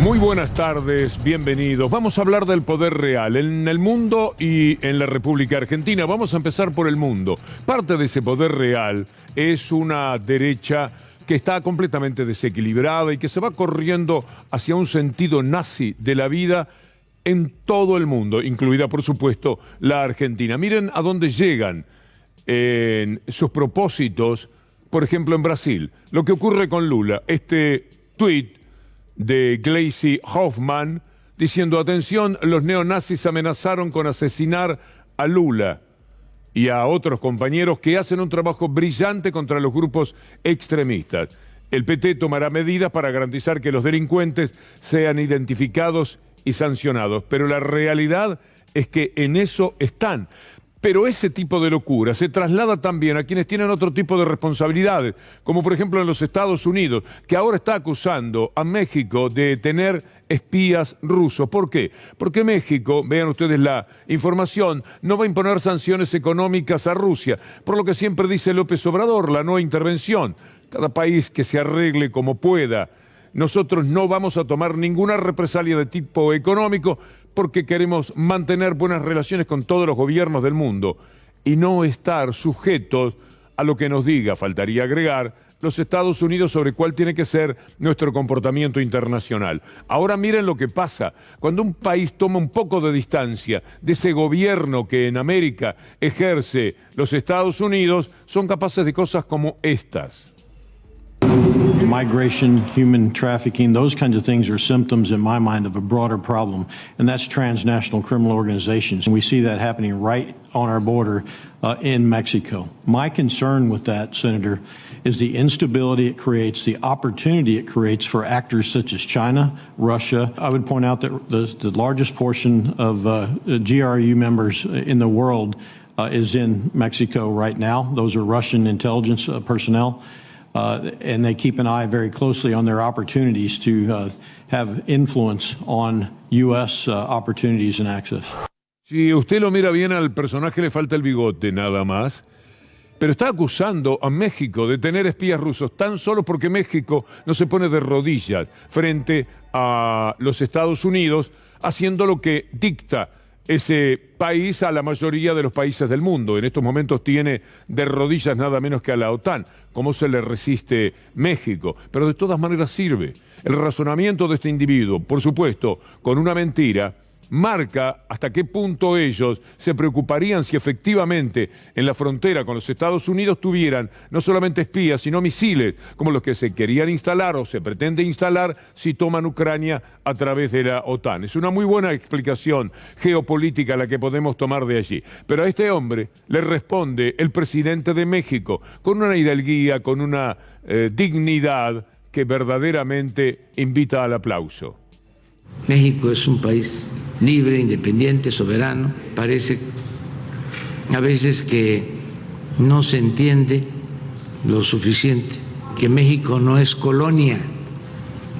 Muy buenas tardes, bienvenidos. Vamos a hablar del poder real en el mundo y en la República Argentina. Vamos a empezar por el mundo. Parte de ese poder real es una derecha que está completamente desequilibrada y que se va corriendo hacia un sentido nazi de la vida en todo el mundo, incluida, por supuesto, la Argentina. Miren a dónde llegan en sus propósitos, por ejemplo, en Brasil. Lo que ocurre con Lula, este tuit de Gleisi Hoffmann diciendo: atención, los neonazis amenazaron con asesinar a Lula y a otros compañeros que hacen un trabajo brillante contra los grupos extremistas. El PT tomará medidas para garantizar que los delincuentes sean identificados y sancionados, pero la realidad es que en eso están. Pero ese tipo de locura se traslada también a quienes tienen otro tipo de responsabilidades, como por ejemplo en los Estados Unidos, que ahora está acusando a México de tener espías rusos. ¿Por qué? Porque México, vean ustedes la información, no va a imponer sanciones económicas a Rusia, por lo que siempre dice López Obrador, la no intervención. Cada país que se arregle como pueda. Nosotros no vamos a tomar ninguna represalia de tipo económico porque queremos mantener buenas relaciones con todos los gobiernos del mundo y no estar sujetos a lo que nos diga, faltaría agregar, los Estados Unidos sobre cuál tiene que ser nuestro comportamiento internacional. Ahora miren lo que pasa. Cuando un país toma un poco de distancia de ese gobierno que en América ejerce los Estados Unidos, son capaces de cosas como estas. Migration, human trafficking, those kinds of things are symptoms in my mind of a broader problem, and that's transnational criminal organizations. And we see that happening right on our border in Mexico. My concern with that, Senator, is the instability it creates, the opportunity it creates for actors such as China, Russia. I would point out that the largest portion of GRU members in the world is in Mexico right now. Those are Russian intelligence personnel. And they keep an eye very closely on their opportunities to have influence on U.S. opportunities and access. Si usted lo mira bien, al personaje le falta el bigote nada más, pero está acusando a México de tener espías rusos tan solo porque México no se pone de rodillas frente a los Estados Unidos, haciendo lo que dicta ese país a la mayoría de los países del mundo. En estos momentos tiene de rodillas nada menos que a la OTAN. ¿Cómo se le resiste México? Pero de todas maneras sirve. El razonamiento de este individuo, por supuesto, con una mentira, marca hasta qué punto ellos se preocuparían si efectivamente en la frontera con los Estados Unidos tuvieran no solamente espías, sino misiles, como los que se querían instalar o se pretende instalar si toman Ucrania a través de la OTAN. Es una muy buena explicación geopolítica la que podemos tomar de allí. Pero a este hombre le responde el presidente de México con una hidalguía, con una dignidad que verdaderamente invita al aplauso. México es un país libre, independiente, soberano. Parece a veces que no se entiende lo suficiente, que México no es colonia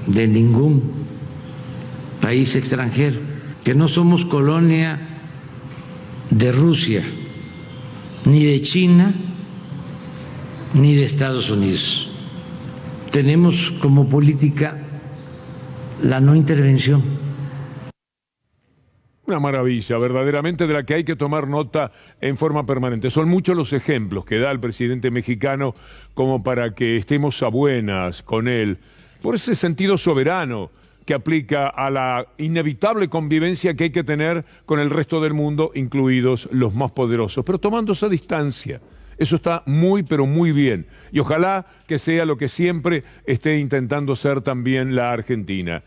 de ningún país extranjero, que no somos colonia de Rusia, ni de China, ni de Estados Unidos. Tenemos como política la no intervención. Una maravilla, verdaderamente, de la que hay que tomar nota en forma permanente. Son muchos los ejemplos que da el presidente mexicano como para que estemos a buenas con él, por ese sentido soberano que aplica a la inevitable convivencia que hay que tener con el resto del mundo, incluidos los más poderosos, pero tomando esa distancia. Eso está muy, pero muy bien. Y ojalá que sea lo que siempre esté intentando ser también la Argentina.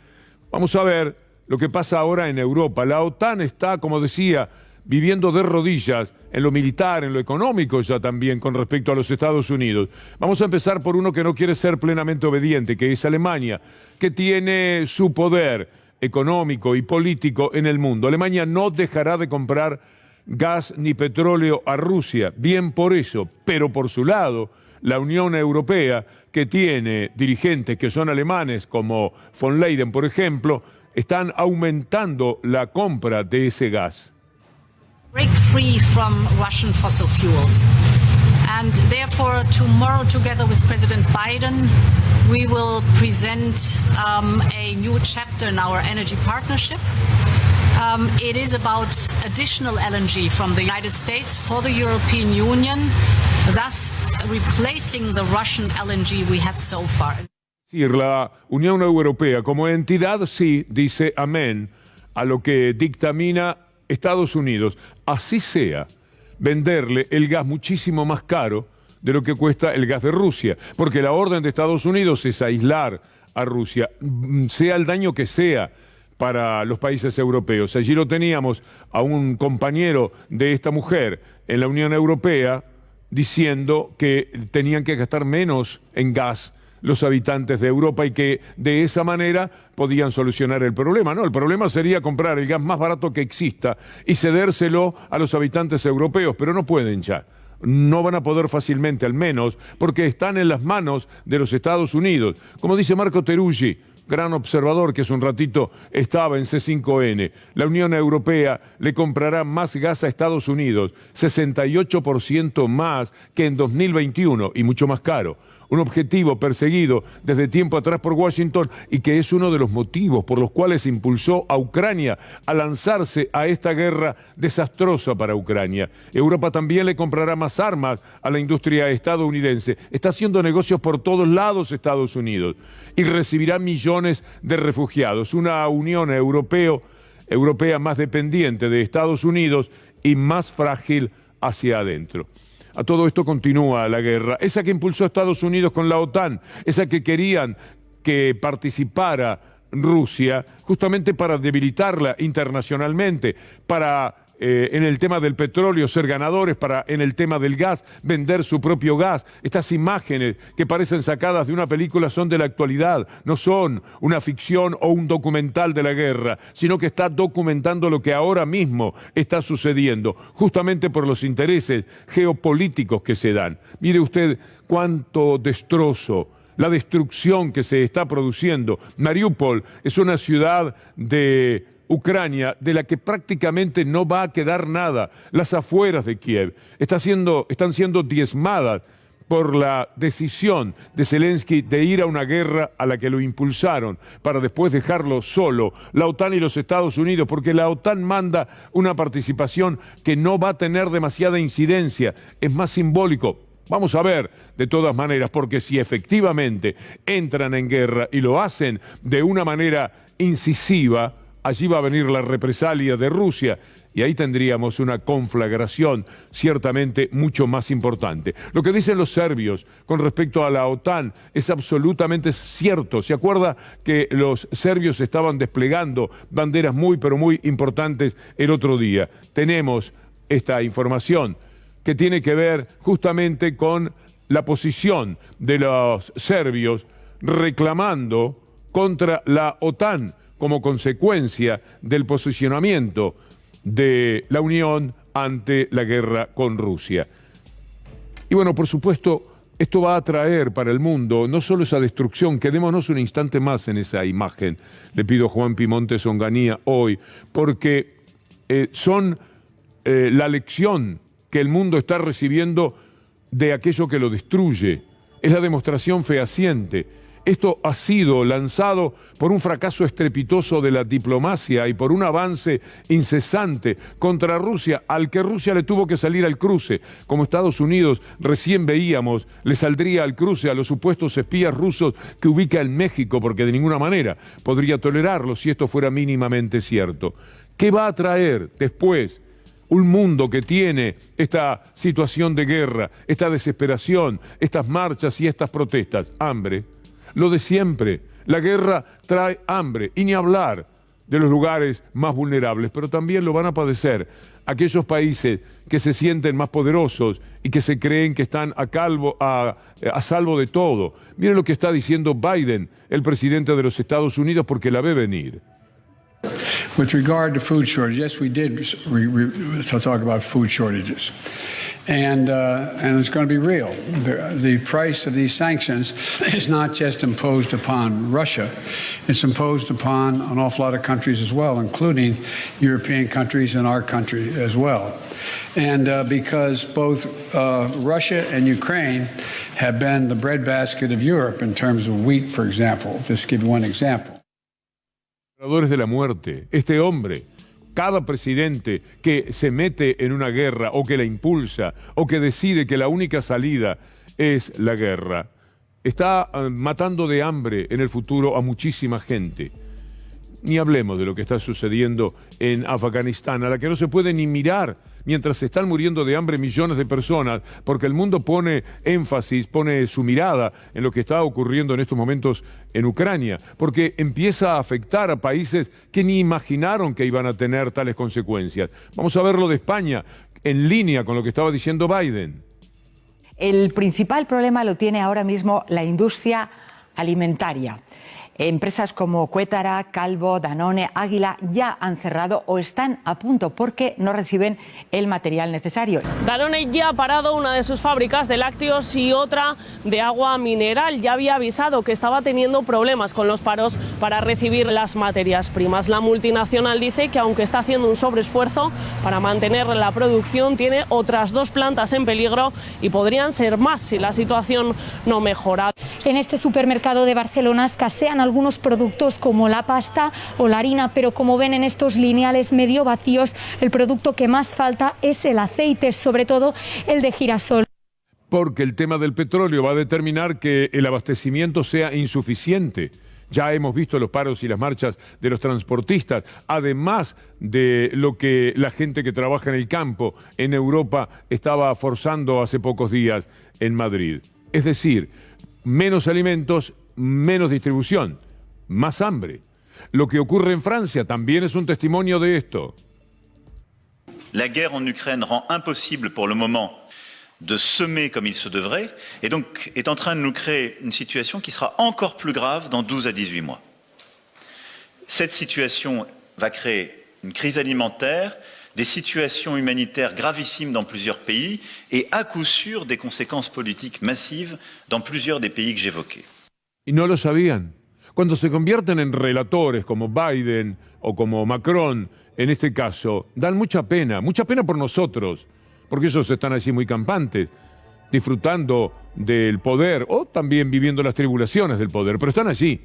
Vamos a ver lo que pasa ahora en Europa. La OTAN está, como decía, viviendo de rodillas en lo militar, en lo económico ya también con respecto a los Estados Unidos. Vamos a empezar por uno que no quiere ser plenamente obediente, que es Alemania, que tiene su poder económico y político en el mundo. Alemania no dejará de comprar gas ni petróleo a Rusia, bien por eso, pero por su lado, la Unión Europea, que tiene dirigentes que son alemanes, como von Leyen, por ejemplo, están aumentando la compra de ese gas. Break free from Russian fossil fuels. And therefore, tomorrow, together with President Biden, we will present a new chapter in our energy partnership. It is about additional LNG from the United States for the European Union, thus replacing the Russian LNG we had so far. La Unión Europea como entidad sí dice amén a lo que dictamina Estados Unidos. Así sea, venderle el gas muchísimo más caro de lo que cuesta el gas de Rusia, porque la orden de Estados Unidos es aislar a Rusia, sea el daño que sea para los países europeos. Allí lo teníamos a un compañero de esta mujer en la Unión Europea diciendo que tenían que gastar menos en gas los habitantes de Europa y que de esa manera podían solucionar el problema. No, el problema sería comprar el gas más barato que exista y cedérselo a los habitantes europeos, pero no pueden ya. No van a poder fácilmente, al menos, porque están en las manos de los Estados Unidos. Como dice Marco Teruggi, gran observador que hace un ratito estaba en C5N, la Unión Europea le comprará más gas a Estados Unidos, 68% más que en 2021 y mucho más caro. Un objetivo perseguido desde tiempo atrás por Washington y que es uno de los motivos por los cuales impulsó a Ucrania a lanzarse a esta guerra desastrosa para Ucrania. Europa también le comprará más armas a la industria estadounidense. Está haciendo negocios por todos lados Estados Unidos y recibirá millones de refugiados. Una Unión Europea más dependiente de Estados Unidos y más frágil hacia adentro. A todo esto continúa la guerra, esa que impulsó a Estados Unidos con la OTAN, esa que querían que participara Rusia justamente para debilitarla internacionalmente, para en el tema del petróleo ser ganadores, para en el tema del gas vender su propio gas. Estas imágenes que parecen sacadas de una película son de la actualidad, no son una ficción o un documental de la guerra, sino que está documentando lo que ahora mismo está sucediendo, justamente por los intereses geopolíticos que se dan. Mire usted cuánto destrozo, la destrucción que se está produciendo. Mariupol es una ciudad de Ucrania de la que prácticamente no va a quedar nada. Las afueras de Kiev están siendo diezmadas por la decisión de Zelensky de ir a una guerra a la que lo impulsaron para después dejarlo solo, la OTAN y los Estados Unidos, porque la OTAN manda una participación que no va a tener demasiada incidencia, es más simbólico. Vamos a ver, de todas maneras, porque si efectivamente entran en guerra y lo hacen de una manera incisiva, allí va a venir la represalia de Rusia y ahí tendríamos una conflagración ciertamente mucho más importante. Lo que dicen los serbios con respecto a la OTAN es absolutamente cierto. ¿Se acuerda que los serbios estaban desplegando banderas muy pero muy importantes el otro día? Tenemos esta información que tiene que ver justamente con la posición de los serbios reclamando contra la OTAN como consecuencia del posicionamiento de la Unión ante la guerra con Rusia. Y bueno, por supuesto, esto va a traer para el mundo no solo esa destrucción, quedémonos un instante más en esa imagen, le pido a Juan Pimontes Onganía hoy, porque son la lección que el mundo está recibiendo de aquello que lo destruye. Es la demostración fehaciente. Esto ha sido lanzado por un fracaso estrepitoso de la diplomacia y por un avance incesante contra Rusia, al que Rusia le tuvo que salir al cruce. Como Estados Unidos, recién veíamos, le saldría al cruce a los supuestos espías rusos que ubica en México, porque de ninguna manera podría tolerarlo si esto fuera mínimamente cierto. ¿Qué va a traer después? Un mundo que tiene esta situación de guerra, esta desesperación, estas marchas y estas protestas. Hambre. Lo de siempre, la guerra trae hambre, y ni hablar de los lugares más vulnerables, pero también lo van a padecer aquellos países que se sienten más poderosos y que se creen que están a salvo de todo. Miren lo que está diciendo Biden, el presidente de los Estados Unidos, porque la ve venir. With regard to food shortages, yes, we did talk about food shortages. and it's going to be real. The price of these sanctions is not just imposed upon Russia, it's imposed upon an awful lot of countries as well, including European countries and our country as well. And because both Russia and Ukraine have been the breadbasket of Europe in terms of wheat, for example, just to give you one example. De la muerte, este hombre, cada presidente que se mete en una guerra o que la impulsa o que decide que la única salida es la guerra, está matando de hambre en el futuro a muchísima gente. Ni hablemos de lo que está sucediendo en Afganistán, a la que no se puede ni mirar mientras se están muriendo de hambre millones de personas, porque el mundo pone énfasis, pone su mirada en lo que está ocurriendo en estos momentos en Ucrania, porque empieza a afectar a países que ni imaginaron que iban a tener tales consecuencias. Vamos a ver lo de España, en línea con lo que estaba diciendo Biden. El principal problema lo tiene ahora mismo la industria alimentaria. Empresas como Cuétara, Calvo, Danone, Águila ya han cerrado o están a punto porque no reciben el material necesario. Danone ya ha parado una de sus fábricas de lácteos y otra de agua mineral. Ya había avisado que estaba teniendo problemas con los paros para recibir las materias primas. La multinacional dice que aunque está haciendo un sobreesfuerzo para mantener la producción, tiene otras 2 plantas en peligro y podrían ser más si la situación no mejora. En este supermercado de Barcelona escasean algunos productos como la pasta o la harina, pero como ven en estos lineales medio vacíos, el producto que más falta es el aceite, sobre todo el de girasol. Porque el tema del petróleo va a determinar que el abastecimiento sea insuficiente. Ya hemos visto los paros y las marchas de los transportistas, además de lo que la gente que trabaja en el campo en Europa estaba forzando hace pocos días en Madrid. Es decir, menos alimentos, menos distribución, más hambre. Lo que ocurre en Francia también es un testimonio de esto. La guerre en Ukraine rend impossible pour le moment de semer comme il se devrait et donc est en train de nous créer une situation qui sera encore plus grave dans 12 à 18 mois. Cette situation va créer une crise alimentaire, des situations humanitaires gravissimes dans plusieurs pays et à coup sûr des conséquences politiques massives dans plusieurs des pays que j'évoquais. Y no lo sabían. Cuando se convierten en relatores como Biden o como Macron, en este caso, dan mucha pena por nosotros, porque ellos están así muy campantes, disfrutando del poder o también viviendo las tribulaciones del poder, pero están allí.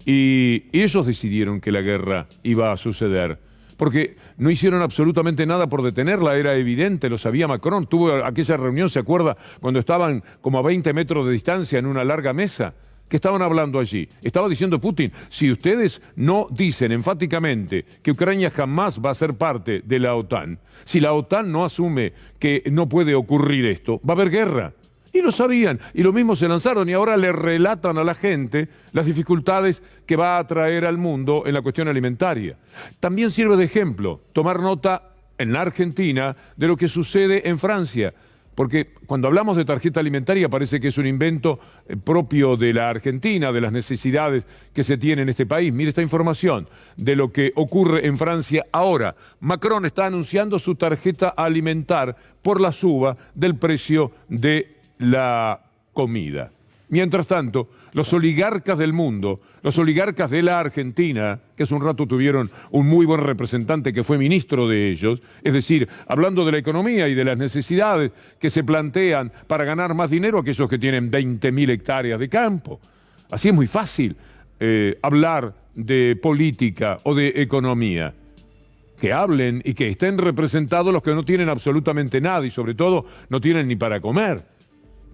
Y ellos decidieron que la guerra iba a suceder, porque no hicieron absolutamente nada por detenerla, era evidente, lo sabía Macron. Tuvo aquella reunión, ¿se acuerda? Cuando estaban como a 20 metros de distancia en una larga mesa. ¿Qué estaban hablando allí? Estaba diciendo Putin, si ustedes no dicen enfáticamente que Ucrania jamás va a ser parte de la OTAN, si la OTAN no asume que no puede ocurrir esto, va a haber guerra. Y lo sabían, y lo mismo se lanzaron, y ahora le relatan a la gente las dificultades que va a traer al mundo en la cuestión alimentaria. También sirve de ejemplo tomar nota en la Argentina de lo que sucede en Francia. Porque cuando hablamos de tarjeta alimentaria parece que es un invento propio de la Argentina, de las necesidades que se tienen en este país. Mire esta información de lo que ocurre en Francia ahora. Macron está anunciando su tarjeta alimentar por la suba del precio de la comida. Mientras tanto, los oligarcas del mundo, los oligarcas de la Argentina, que hace un rato tuvieron un muy buen representante que fue ministro de ellos, es decir, hablando de la economía y de las necesidades que se plantean para ganar más dinero aquellos que tienen 20.000 hectáreas de campo. Así es muy fácil hablar de política o de economía. Que hablen y que estén representados los que no tienen absolutamente nada y sobre todo no tienen ni para comer.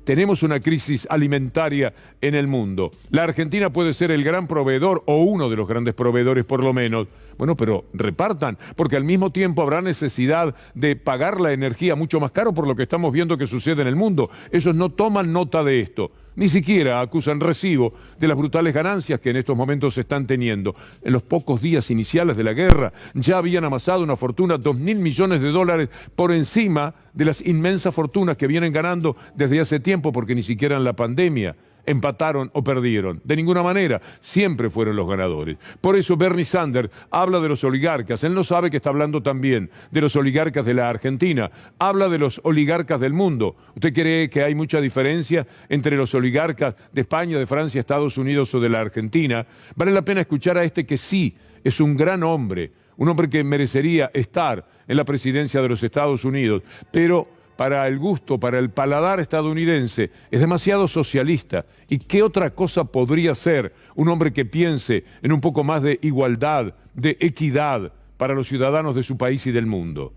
Tenemos una crisis alimentaria en el mundo. La Argentina puede ser el gran proveedor o uno de los grandes proveedores por lo menos. Bueno, pero repartan, porque al mismo tiempo habrá necesidad de pagar la energía mucho más caro por lo que estamos viendo que sucede en el mundo. Ellos no toman nota de esto. Ni siquiera acusan recibo de las brutales ganancias que en estos momentos se están teniendo. En los pocos días iniciales de la guerra ya habían amasado una fortuna, 2.000 millones de dólares por encima de las inmensas fortunas que vienen ganando desde hace tiempo, porque ni siquiera en la pandemia empataron o perdieron. De ninguna manera, siempre fueron los ganadores. Por eso Bernie Sanders habla de los oligarcas. Él no sabe que está hablando también de los oligarcas de la Argentina. Habla de los oligarcas del mundo. ¿Usted cree que hay mucha diferencia entre los oligarcas de España, de Francia, Estados Unidos o de la Argentina? Vale la pena escuchar a este que sí es un gran hombre, un hombre que merecería estar en la presidencia de los Estados Unidos, pero para el gusto, para el paladar estadounidense, es demasiado socialista. ¿Y qué otra cosa podría ser un hombre que piense en un poco más de igualdad, de equidad para los ciudadanos de su país y del mundo?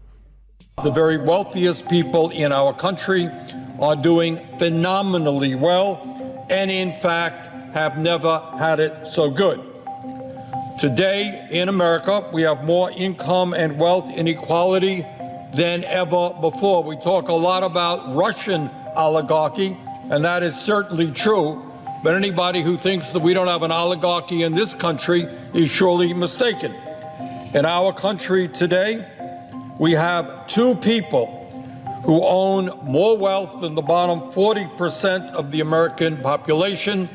The very wealthiest people in our country are doing phenomenally well and in fact have never had it so good. Today in America, we have more income and wealth inequality than ever before. We talk a lot about Russian oligarchy, and that is certainly true, but anybody who thinks that we don't have an oligarchy in this country is surely mistaken. In our country today, we have two people who own more wealth than the bottom 40% of the American population,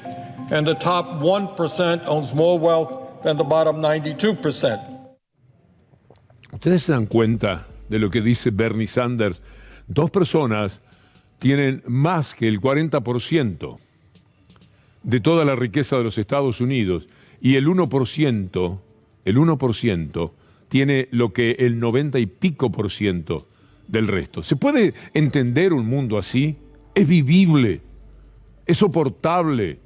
and the top 1% owns more wealth than the bottom 92%. ¿Ustedes se dan cuenta de lo que dice Bernie Sanders? Dos personas tienen más que el 40% de toda la riqueza de los Estados Unidos y el 1% tiene lo que el 90 y pico por ciento del resto. ¿Se puede entender un mundo así? ¿Es vivible? ¿Es soportable?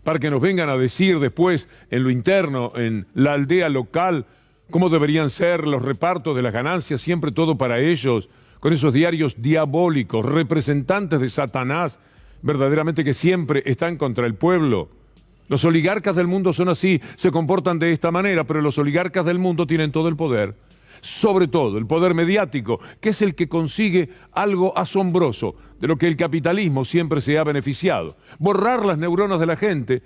Para que nos vengan a decir después en lo interno, en la aldea local, cómo deberían ser los repartos de las ganancias, siempre todo para ellos, con esos diarios diabólicos, representantes de Satanás, verdaderamente que siempre están contra el pueblo. Los oligarcas del mundo son así, se comportan de esta manera, pero los oligarcas del mundo tienen todo el poder, sobre todo el poder mediático, que es el que consigue algo asombroso, de lo que el capitalismo siempre se ha beneficiado: borrar las neuronas de la gente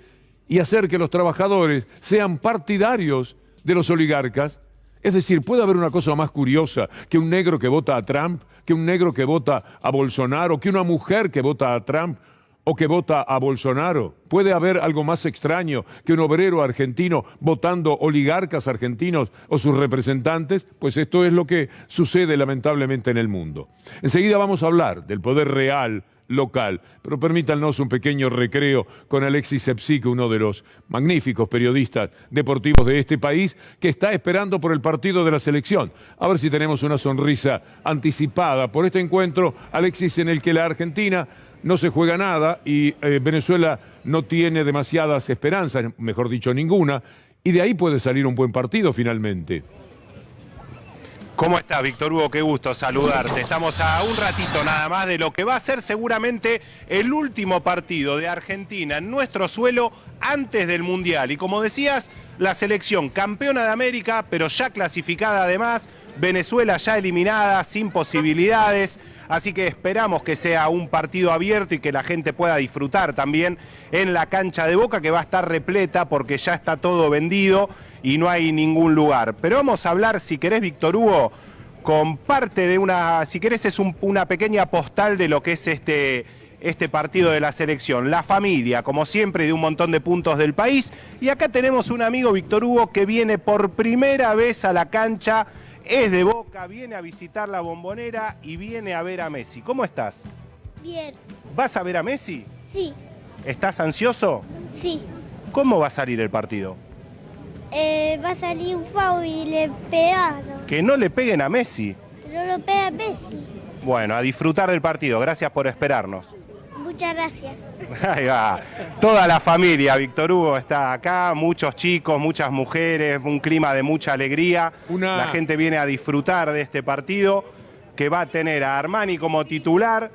y hacer que los trabajadores sean partidarios de los oligarcas. Es decir, ¿puede haber una cosa más curiosa que un negro que vota a Trump, que un negro que vota a Bolsonaro, que una mujer que vota a Trump o que vota a Bolsonaro? ¿Puede haber algo más extraño que un obrero argentino votando oligarcas argentinos o sus representantes? Pues esto es lo que sucede lamentablemente en el mundo. Enseguida vamos a hablar del poder real local, pero permítanos un pequeño recreo con Alexis Sepsic, uno de los magníficos periodistas deportivos de este país, que está esperando por el partido de la selección. A ver si tenemos una sonrisa anticipada por este encuentro, Alexis, en el que la Argentina no se juega nada y Venezuela no tiene demasiadas esperanzas, mejor dicho ninguna, y de ahí puede salir un buen partido finalmente. ¿Cómo estás, Víctor Hugo? Qué gusto saludarte. Estamos a un ratito nada más de lo que va a ser seguramente el último partido de Argentina en nuestro suelo antes del Mundial. Y como decías, la selección campeona de América, pero ya clasificada además, Venezuela ya eliminada, sin posibilidades. Así que esperamos que sea un partido abierto y que la gente pueda disfrutar también en la cancha de Boca, que va a estar repleta porque ya está todo vendido y no hay ningún lugar. Pero vamos a hablar, si querés, Víctor Hugo, con parte de una, si querés, es una pequeña postal de lo que es este partido de la selección. La familia, como siempre, de un montón de puntos del país. Y acá tenemos un amigo, Víctor Hugo, que viene por primera vez a la cancha, es de Boca, viene a visitar la Bombonera y viene a ver a Messi. ¿Cómo estás? Bien. ¿Vas a ver a Messi? Sí. ¿Estás ansioso? Sí. ¿Cómo va a salir el partido? Va a salir un foul y le pegaron. Que no le peguen a Messi. No lo pega Messi. Bueno, a disfrutar del partido. Gracias por esperarnos. Muchas gracias. Ahí va. Toda la familia, Víctor Hugo, está acá. Muchos chicos, muchas mujeres, un clima de mucha alegría. La gente viene a disfrutar de este partido que va a tener a Armani como titular,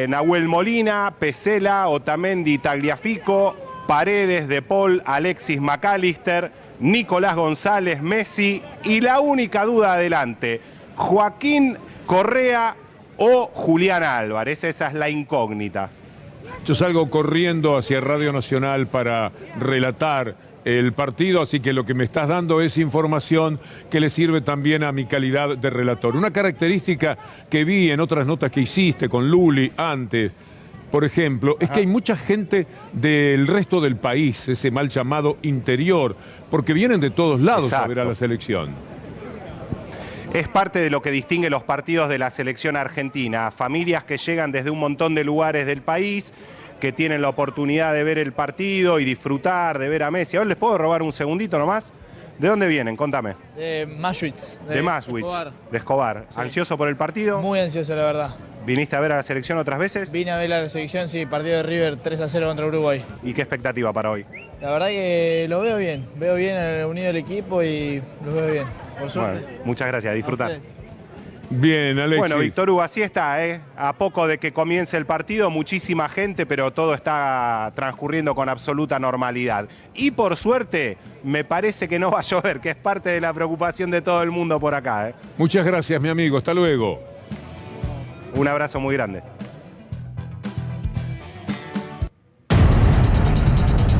Nahuel Molina, Pesela, Otamendi, Tagliafico, Paredes, De Paul, Alexis McAllister, Nicolás González, Messi y la única duda adelante, Joaquín Correa o Julián Álvarez. Esa es la incógnita. Yo salgo corriendo hacia Radio Nacional para relatar el partido, así que lo que me estás dando es información que le sirve también a mi calidad de relator. Una característica que vi en otras notas que hiciste con Luli antes, por ejemplo, es que hay mucha gente del resto del país, ese mal llamado interior, porque vienen de todos lados a ver a la selección. Es parte de lo que distingue los partidos de la selección argentina. Familias que llegan desde un montón de lugares del país, que tienen la oportunidad de ver el partido y disfrutar, de ver a Messi. Ahora les puedo robar un segundito nomás. ¿De dónde vienen? Contame. De Maschwitz. De Maschwitz, de Escobar. Sí. ¿Ansioso por el partido? Muy ansioso, la verdad. ¿Viniste a ver a la selección otras veces? Vine a ver la selección, sí, partido de River 3-0 contra Uruguay. ¿Y qué expectativa para hoy? La verdad que lo veo bien unido el equipo y lo veo bien, por suerte. Bueno, muchas gracias, disfrutar. Bien, Alexis. Bueno, Víctor Hugo, así está, ¿eh? A poco de que comience el partido, muchísima gente, pero todo está transcurriendo con absoluta normalidad. Y por suerte, me parece que no va a llover, que es parte de la preocupación de todo el mundo por acá, ¿eh? Muchas gracias, mi amigo. Hasta luego. Un abrazo muy grande.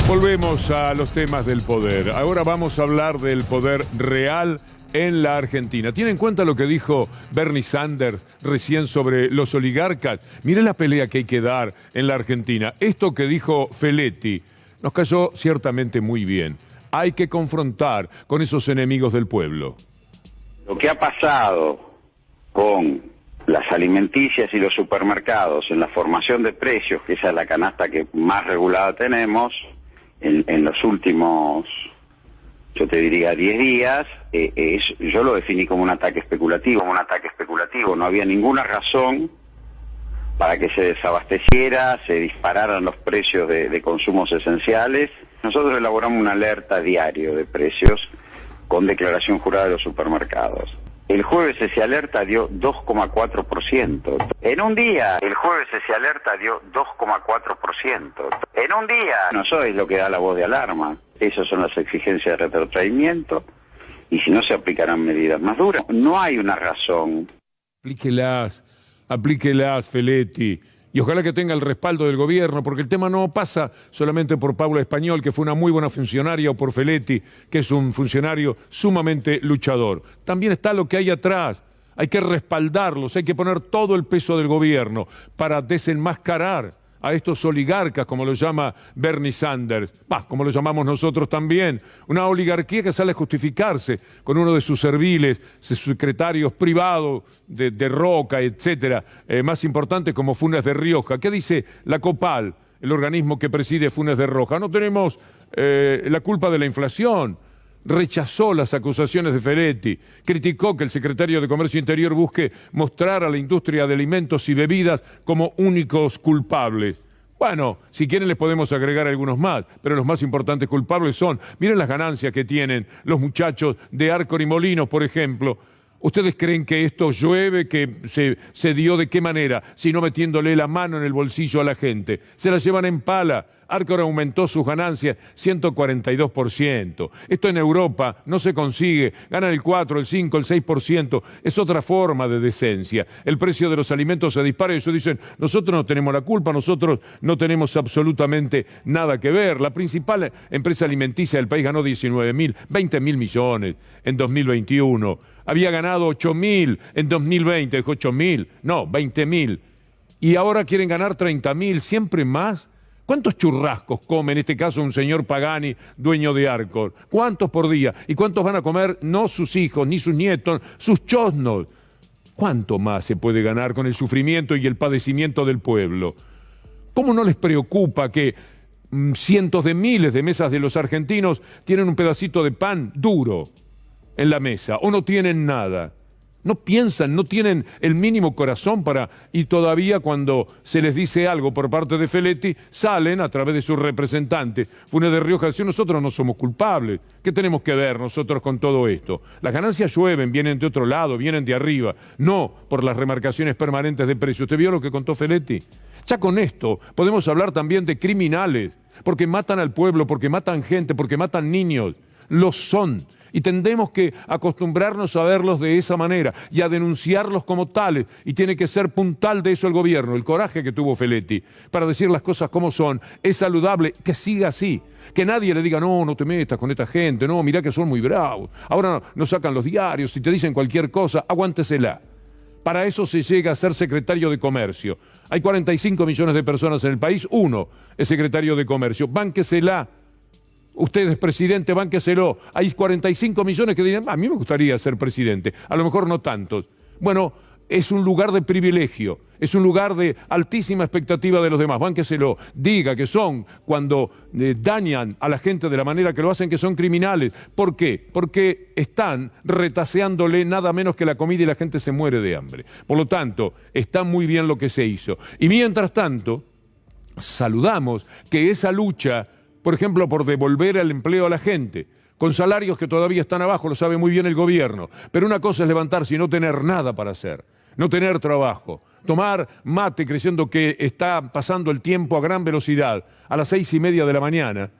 Volvemos a los temas del poder. Ahora vamos a hablar del poder real en la Argentina. Tiene en cuenta lo que dijo Bernie Sanders recién sobre los oligarcas. Miren la pelea que hay que dar en la Argentina. Esto que dijo Feletti nos cayó ciertamente muy bien. Hay que confrontar con esos enemigos del pueblo. Lo que ha pasado con las alimenticias y los supermercados en la formación de precios, que esa es la canasta que más regulada tenemos, en los últimos, yo te diría, 10 días, yo lo definí como un ataque especulativo. No había ninguna razón para que se desabasteciera, se dispararan los precios de consumos esenciales. Nosotros elaboramos una alerta diario de precios con declaración jurada de los supermercados. El jueves ese alerta dio 2,4%. En un día, el jueves ese alerta dio 2,4%. En un día. No eso es lo que da la voz de alarma. Esas son las exigencias de retrotraimiento. Y si no, se aplicarán medidas más duras. No hay una razón. Aplíquelas, Feletti. Y ojalá que tenga el respaldo del gobierno, porque el tema no pasa solamente por Paula Español, que fue una muy buena funcionaria, o por Feletti, que es un funcionario sumamente luchador. También está lo que hay atrás. Hay que respaldarlos, hay que poner todo el peso del gobierno para desenmascarar a estos oligarcas, como lo llama Bernie Sanders, como lo llamamos nosotros también, una oligarquía que sale a justificarse con uno de sus serviles, sus secretarios privados de Roca, etcétera, más importantes como Funes de Rioja. ¿Qué dice la COPAL, el organismo que preside Funes de Rioja? No tenemos la culpa de la inflación. Rechazó las acusaciones de Feletti, criticó que el secretario de Comercio Interior busque mostrar a la industria de alimentos y bebidas como únicos culpables. Bueno, si quieren les podemos agregar algunos más, pero los más importantes culpables son, miren las ganancias que tienen los muchachos de Arcor y Molinos, por ejemplo. ¿Ustedes creen que esto llueve, que se dio de qué manera? Sino metiéndole la mano en el bolsillo a la gente. Se la llevan en pala. Arcor aumentó sus ganancias 142%. Esto en Europa no se consigue. Ganan el 4, el 5, el 6%. Es otra forma de decencia. El precio de los alimentos se dispara y ellos dicen, nosotros no tenemos la culpa, nosotros no tenemos absolutamente nada que ver. La principal empresa alimenticia del país ganó 20 mil millones en 2021. Había ganado 8.000 en 2020, dijo 8.000, no, 20.000. Y ahora quieren ganar 30.000, siempre más. ¿Cuántos churrascos come en este caso un señor Pagani, dueño de Arcor? ¿Cuántos por día? ¿Y cuántos van a comer no sus hijos ni sus nietos, sus chosnos? ¿Cuánto más se puede ganar con el sufrimiento y el padecimiento del pueblo? ¿Cómo no les preocupa que cientos de miles de mesas de los argentinos tienen un pedacito de pan duro en la mesa o no tienen nada? No piensan, no tienen el mínimo corazón para... Y todavía cuando se les dice algo por parte de Feletti, salen a través de sus representantes. Funes de Rioja dice, nosotros no somos culpables. ¿Qué tenemos que ver nosotros con todo esto? Las ganancias llueven, vienen de otro lado, vienen de arriba. No por las remarcaciones permanentes de precios. ¿Usted vio lo que contó Feletti? Ya con esto podemos hablar también de criminales, porque matan al pueblo, porque matan gente, porque matan niños. Lo son. Y tendremos que acostumbrarnos a verlos de esa manera y a denunciarlos como tales. Y tiene que ser puntal de eso el gobierno. El coraje que tuvo Feletti para decir las cosas como son es saludable, que siga así. Que nadie le diga, no te metas con esta gente, no, mirá que son muy bravos. Ahora nos sacan los diarios, si te dicen cualquier cosa, aguántesela. Para eso se llega a ser secretario de Comercio. Hay 45 millones de personas en el país, uno es secretario de Comercio. Bánquesela. Usted es presidente, bánqueselo. Hay 45 millones que dirán, a mí me gustaría ser presidente. A lo mejor no tantos. Bueno, es un lugar de privilegio, es un lugar de altísima expectativa de los demás. Bánqueselo, diga que son, cuando dañan a la gente de la manera que lo hacen, que son criminales. ¿Por qué? Porque están retaseándole nada menos que la comida y la gente se muere de hambre. Por lo tanto, está muy bien lo que se hizo. Y mientras tanto, saludamos que esa lucha, por ejemplo, por devolver el empleo a la gente, con salarios que todavía están abajo, lo sabe muy bien el gobierno. Pero una cosa es levantarse y no tener nada para hacer, no tener trabajo, tomar mate creyendo que está pasando el tiempo a gran velocidad, a las 6:30 de la mañana,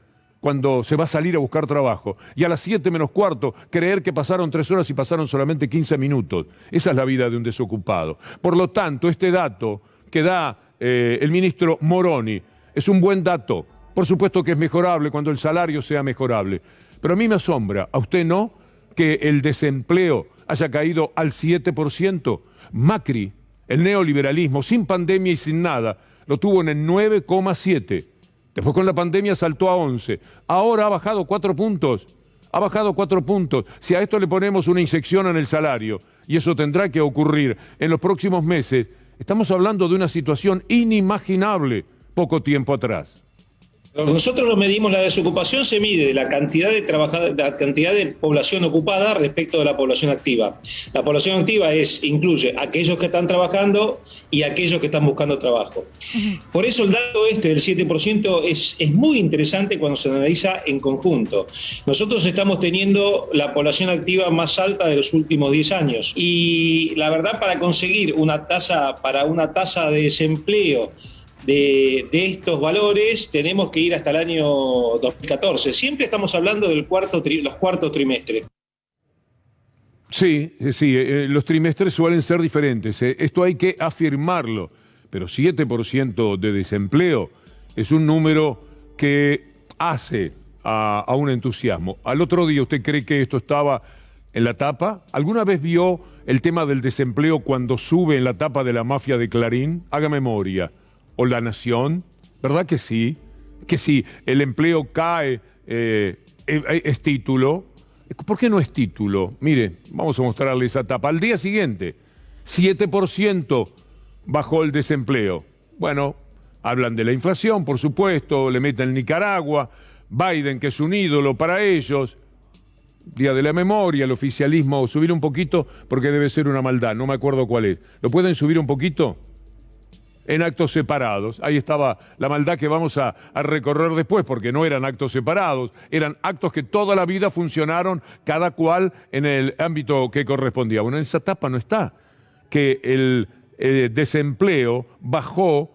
cuando se va a salir a buscar trabajo, y a las 7 menos cuarto creer que pasaron 3 horas y pasaron solamente 15 minutos. Esa es la vida de un desocupado. Por lo tanto, este dato que da el ministro Moroni es un buen dato. Por supuesto que es mejorable cuando el salario sea mejorable. Pero a mí me asombra, ¿a usted no?, que el desempleo haya caído al 7%. Macri, el neoliberalismo, sin pandemia y sin nada, lo tuvo en el 9,7%. Después con la pandemia saltó a 11%. Ahora ha bajado 4 puntos. Ha bajado 4 puntos. Si a esto le ponemos una inyección en el salario, y eso tendrá que ocurrir en los próximos meses, estamos hablando de una situación inimaginable poco tiempo atrás. Nosotros lo medimos, la desocupación se mide de la cantidad de trabajadores, la cantidad de población ocupada respecto de la población activa. La población activa incluye aquellos que están trabajando y aquellos que están buscando trabajo. Por eso el dato del 7% es muy interesante cuando se analiza en conjunto. Nosotros estamos teniendo la población activa más alta de los últimos 10 años. Y la verdad, para conseguir una tasa de desempleo de estos valores, tenemos que ir hasta el año 2014. Siempre estamos hablando de los cuartos trimestres. Sí, los trimestres suelen ser diferentes. Esto hay que afirmarlo. Pero 7% de desempleo es un número que hace a un entusiasmo. Al otro día, ¿usted cree que esto estaba en la tapa? ¿Alguna vez vio el tema del desempleo cuando sube en la tapa de la mafia de Clarín? Haga memoria. ¿O La Nación? ¿Verdad que sí? Que sí, el empleo cae, es título. ¿Por qué no es título? Mire, vamos a mostrarle esa tapa. Al día siguiente, 7% bajó el desempleo. Bueno, hablan de la inflación, por supuesto, le meten Nicaragua, Biden, que es un ídolo para ellos. Día de la Memoria, el oficialismo, subir un poquito porque debe ser una maldad, no me acuerdo cuál es. ¿Lo pueden subir un poquito? En actos separados. Ahí estaba la maldad que vamos a recorrer después, porque no eran actos separados, eran actos que toda la vida funcionaron, cada cual en el ámbito que correspondía. Bueno, en esa etapa no está que el desempleo bajó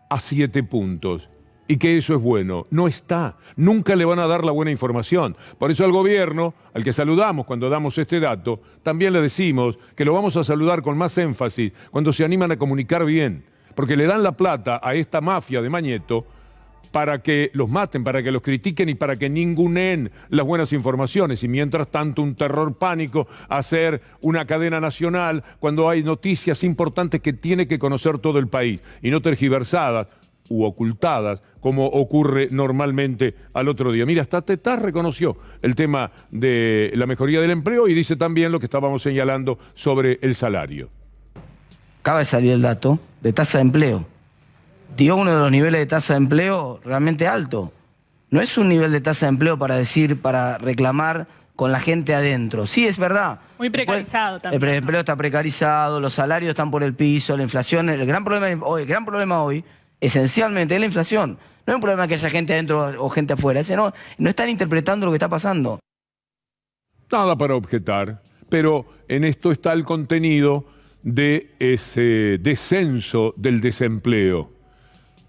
a 7 puntos y que eso es bueno. No está. Nunca le van a dar la buena información. Por eso al gobierno, al que saludamos cuando damos este dato, también le decimos que lo vamos a saludar con más énfasis cuando se animan a comunicar bien. Porque le dan la plata a esta mafia de Mañeto para que los maten, para que los critiquen y para que ninguneen las buenas informaciones. Y mientras tanto un terror pánico, hacer una cadena nacional cuando hay noticias importantes que tiene que conocer todo el país y no tergiversadas u ocultadas como ocurre normalmente al otro día. Mira, hasta Tetaz reconoció el tema de la mejoría del empleo y dice también lo que estábamos señalando sobre el salario. Acaba de salir el dato de tasa de empleo. Dio uno de los niveles de tasa de empleo realmente alto. No es un nivel de tasa de empleo para reclamar con la gente adentro. Sí, es verdad. Muy precarizado también. El empleo está precarizado, los salarios están por el piso, la inflación. El gran problema hoy, esencialmente, es la inflación. No es un problema que haya gente adentro o gente afuera. No están interpretando lo que está pasando. Nada para objetar, pero en esto está el contenido de ese descenso del desempleo.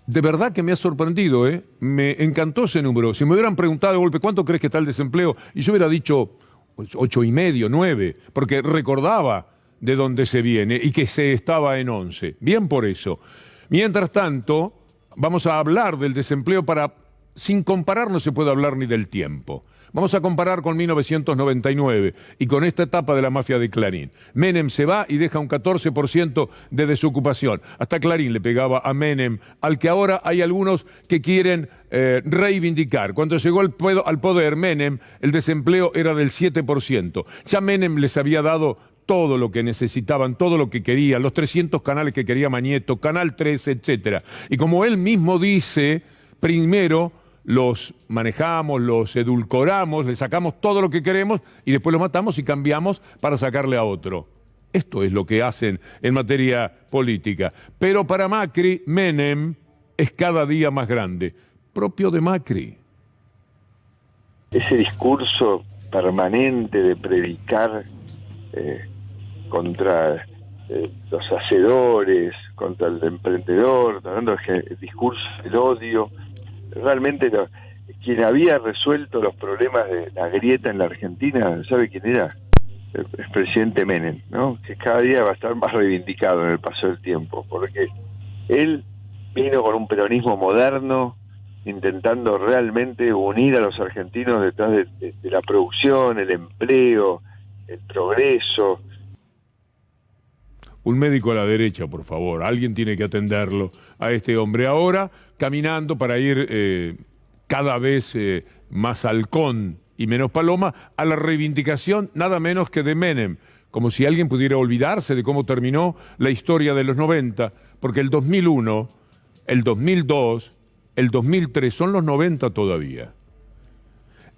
De verdad que me ha sorprendido, ¿eh? Me encantó ese número. Si me hubieran preguntado de golpe, ¿cuánto crees que está el desempleo? Y yo hubiera dicho 8,5, 9, porque recordaba de dónde se viene y que se estaba en 11. Bien por eso. Mientras tanto, vamos a hablar del desempleo para sin comparar no se puede hablar ni del tiempo. Vamos a comparar con 1999 y con esta etapa de la mafia de Clarín. Menem se va y deja un 14% de desocupación. Hasta Clarín le pegaba a Menem, al que ahora hay algunos que quieren reivindicar. Cuando llegó al poder Menem, el desempleo era del 7%. Ya Menem les había dado todo lo que necesitaban, todo lo que querían, los 300 canales que quería Mañeto, Canal 13, etc. Y como él mismo dice, primero los manejamos, los edulcoramos, le sacamos todo lo que queremos y después los matamos y cambiamos para sacarle a otro. Esto es lo que hacen en materia política. Pero para Macri, Menem es cada día más grande, propio de Macri. Ese discurso permanente de predicar contra los hacedores, contra el emprendedor, hablando del discurso del odio. Realmente quien había resuelto los problemas de la grieta en la Argentina, ¿sabe quién era? El presidente Menem, ¿no? Que cada día va a estar más reivindicado en el paso del tiempo, porque él vino con un peronismo moderno, intentando realmente unir a los argentinos detrás de la producción, el empleo, el progreso. Un médico a la derecha, por favor. Alguien tiene que atenderlo a este hombre. Ahora, caminando para ir cada vez más halcón y menos paloma, a la reivindicación nada menos que de Menem. Como si alguien pudiera olvidarse de cómo terminó la historia de los 90, porque el 2001, el 2002, el 2003 son los 90 todavía.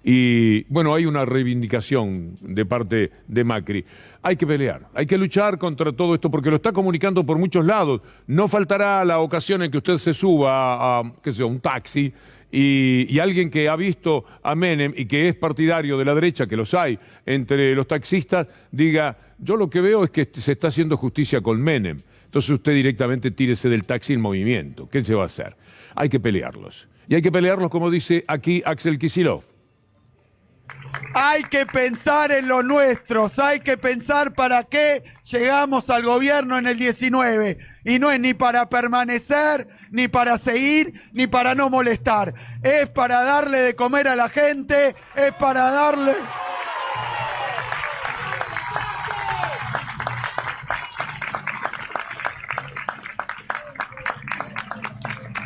Y bueno, hay una reivindicación de parte de Macri. Hay que pelear, hay que luchar contra todo esto porque lo está comunicando por muchos lados. No faltará la ocasión en que usted se suba a qué sé yo, un taxi y alguien que ha visto a Menem y que es partidario de la derecha, que los hay entre los taxistas, diga, yo lo que veo es que se está haciendo justicia con Menem. Entonces usted directamente tírese del taxi en movimiento. ¿Qué se va a hacer? Hay que pelearlos. Y hay que pelearlos como dice aquí Axel Kicillof. Hay que pensar en los nuestros, hay que pensar para qué llegamos al gobierno en el 19. Y no es ni para permanecer, ni para seguir, ni para no molestar. Es para darle de comer a la gente, es para darle...